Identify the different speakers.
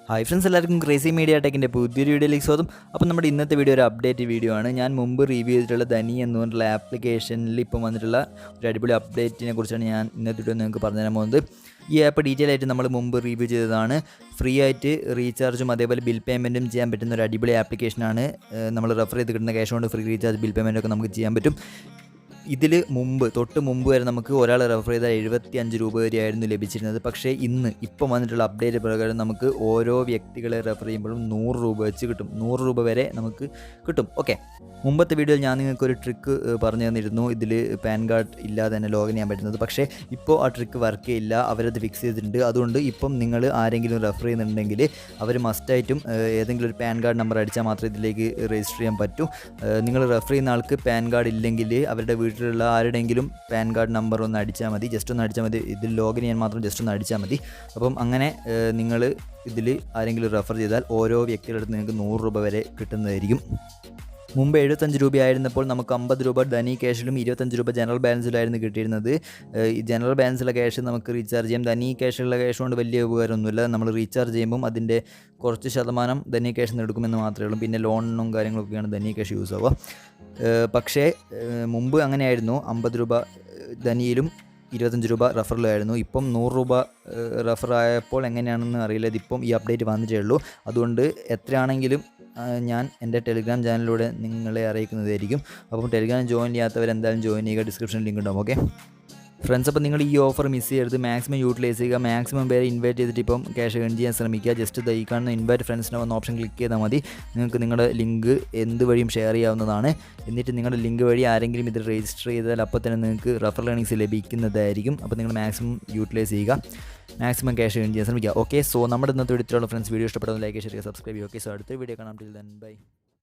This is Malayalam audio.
Speaker 1: ഹായ് ഫ്രണ്ട്സ്, എല്ലാവർക്കും ക്രേസി മീഡിയ ടെക്കിൻ്റെ പുതിയൊരു വീഡിയോയിലേക്ക് സ്വാഗതം. അപ്പോൾ നമ്മുടെ ഇന്നത്തെ വീഡിയോ ഒരു അപ്ഡേറ്റ് വീഡിയോ ആണ്. ഞാൻ മുമ്പ് റിവ്യൂ ചെയ്തിട്ടുള്ള ധനി എന്ന് പറഞ്ഞിട്ടുള്ള ആപ്ലിക്കേഷനിൽ ഇപ്പം വന്നിട്ടുള്ള ഒരു അടിപൊളി അപ്ഡേറ്റിനെ കുറിച്ചാണ് ഞാൻ ഇന്നത്തെ വീഡിയോ നിങ്ങൾക്ക് പറഞ്ഞുതരാൻ പോകുന്നത്. ഈ ആപ്പ് ഡീറ്റെയിൽ ആയിട്ട് നമ്മൾ മുമ്പ് റിവ്യൂ ചെയ്തതാണ്. ഫ്രീ ആയിട്ട് റീചാർജും അതേപോലെ ബിൽ പേയ്മെൻറ്റും ചെയ്യാൻ പറ്റുന്ന ഒരു അടിപൊളി ആപ്ലിക്കേഷനാണ്. നമ്മൾ റെഫർ ചെയ്ത് കിട്ടുന്ന ക്യാഷ് കൊണ്ട് ഫ്രീ റീചാർജ് ബിൽ പേയ്മെൻറ്റൊക്കെ നമുക്ക് ചെയ്യാൻ പറ്റും. ഇതിൽ തൊട്ട് മുമ്പ് വരെ നമുക്ക് ഒരാൾ റെഫർ ചെയ്താൽ 75 രൂപ വരെയായിരുന്നു ലഭിച്ചിരുന്നത്. പക്ഷേ ഇപ്പം വന്നിട്ടുള്ള അപ്ഡേറ്റ് പ്രകാരം നമുക്ക് ഓരോ വ്യക്തികളെ റെഫർ ചെയ്യുമ്പോഴും 100 രൂപ വെച്ച് കിട്ടും. 100 രൂപ വരെ നമുക്ക് കിട്ടും. ഓക്കെ, മുമ്പത്തെ വീഡിയോയിൽ ഞാൻ നിങ്ങൾക്കൊരു ട്രിക്ക് പറഞ്ഞു തന്നിരുന്നു. ഇതിൽ പാൻ കാർഡ് ഇല്ലാതെ തന്നെ ലോഗിൻ ചെയ്യാൻ പറ്റുന്നത്. പക്ഷേ ഇപ്പോൾ ആ ട്രിക്ക് വർക്ക് ചെയ്യില്ല, അവരത് ഫിക്സ് ചെയ്തിട്ടുണ്ട്. അതുകൊണ്ട് ഇപ്പം നിങ്ങൾ ആരെങ്കിലും റെഫർ ചെയ്യുന്നുണ്ടെങ്കിൽ അവർ മസ്റ്റായിട്ടും ഏതെങ്കിലും ഒരു പാൻ കാർഡ് നമ്പർ അടിച്ചാൽ മാത്രമേ ഇതിലേക്ക് രജിസ്റ്റർ ചെയ്യാൻ പറ്റൂ. നിങ്ങൾ റെഫർ ചെയ്യുന്ന ആൾക്ക് പാൻ കാർഡ് ഇല്ലെങ്കിൽ അവരുടെ വീട്ടിലുള്ള ആരുടെയെങ്കിലും പാൻ കാർഡ് നമ്പർ ഒന്ന് അടിച്ചാൽ മതി, ജസ്റ്റ് ഒന്ന് അടിച്ചാൽ മതി. ഇതിൽ ലോഗിൻ ചെയ്യാൻ മാത്രം ജസ്റ്റ് ഒന്ന് അടിച്ചാൽ മതി. അപ്പം അങ്ങനെ നിങ്ങൾ ഇതിൽ ആരെങ്കിലും റെഫർ ചെയ്താൽ ഓരോ വ്യക്തിയുടെ അടുത്ത് നിങ്ങൾക്ക് 100 രൂപ വരെ കിട്ടുന്നതായിരിക്കും. മുമ്പ് 75 രൂപയായിരുന്നപ്പോൾ നമുക്ക് 50 രൂപ ധനി ക്യാഷിലും 25 രൂപ ജനറൽ ബാലൻസിലായിരുന്നു കിട്ടിയിരുന്നത്. ഈ ജനറൽ ബാലൻസിലെ ക്യാഷ് നമുക്ക് റീചാർജ് ചെയ്യാം. ധനി ക്യാഷുള്ള ക്യാഷ് കൊണ്ട് വലിയ ഉപകാരമൊന്നുമില്ല. നമ്മൾ റീചാർജ് ചെയ്യുമ്പം അതിൻ്റെ കുറച്ച് ശതമാനം ധനി ക്യാഷിൽ നിന്ന് എടുക്കുമെന്ന് മാത്രമേ ഉള്ളൂ. പിന്നെ ലോണിനും കാര്യങ്ങളൊക്കെയാണ് ധനി ക്യാഷ് യൂസ് ആവുക. പക്ഷേ മുമ്പ് അങ്ങനെയായിരുന്നു. 50 രൂപ ധനിയിലും 25 രൂപ റഫറിലായിരുന്നു. ഇപ്പം 100 രൂപ റഫറായപ്പോൾ എങ്ങനെയാണെന്ന് അറിയില്ല. ഇതിപ്പം ഈ അപ്ഡേറ്റ് വന്നിട്ടേ ഉള്ളൂ. അതുകൊണ്ട് എത്രയാണെങ്കിലും ഞാൻ എൻ്റെ ടെലിഗ്രാം ചാനലിലൂടെ നിങ്ങളെ അറിയിക്കുന്നതായിരിക്കും. അപ്പം ടെലിഗ്രാം ജോയിൻ ചെയ്യാത്തവരെന്തായാലും ജോയിൻ ചെയ്യുക. ഡിസ്ക്രിപ്ഷനിൽ ലിങ്ക് ഉണ്ടാവും. ഓക്കെ ഫ്രണ്ട്സ്, അപ്പോൾ നിങ്ങൾ ഈ ഓഫർ മിസ് ചെയ്യരുത്. മാക്സിമം യൂട്ടിലൈസ് ചെയ്യുക. മാക്സിമം പേരെ ഇൻവൈറ്റ് ചെയ്തിട്ട് ഇപ്പം ക്യാഷ് ഏൺ ചെയ്യാൻ ശ്രമിക്കുക. ജസ്റ്റ് ഈ കാണുന്ന ഇൻവൈറ്റ് ഫ്രണ്ട്സിനെ വന്ന ഓപ്ഷൻ ക്ലിക്ക് ചെയ്താൽ മതി. നിങ്ങൾക്ക് നിങ്ങളുടെ ലിങ്ക് എന്ത് വഴിയും ഷെയർ ചെയ്യാവുന്നതാണ്. എന്നിട്ട് നിങ്ങളുടെ ലിങ്ക് വഴി ആരെങ്കിലും ഇത് രജിസ്റ്റർ ചെയ്താൽ അപ്പോൾ തന്നെ നിങ്ങൾക്ക് റെഫറൽ ഏർണിങ്സ് ലഭിക്കുന്നതായിരിക്കും. അപ്പോൾ നിങ്ങൾ മാക്സിമം യൂട്ടിലൈസ് ചെയ്യുക, മാക്സിമം ക്യാഷ് ഏൺ ചെയ്യാൻ ശ്രമിക്കുക. ഓക്കെ, സോ നമ്മുടെ ഇന്നത്തെ വീഡിയോയിലുള്ള ഫ്രണ്ട്സ് വീഡിയോ ഇഷ്ടപ്പെടുന്ന ലൈക്ക് ഷെയർ ചെയ്യുക, സബ്സ്ക്രൈബ് ചെയ്യുക. ഓക്കെ, സോ അടുത്ത വീഡിയോ കാണാം. Till then bye.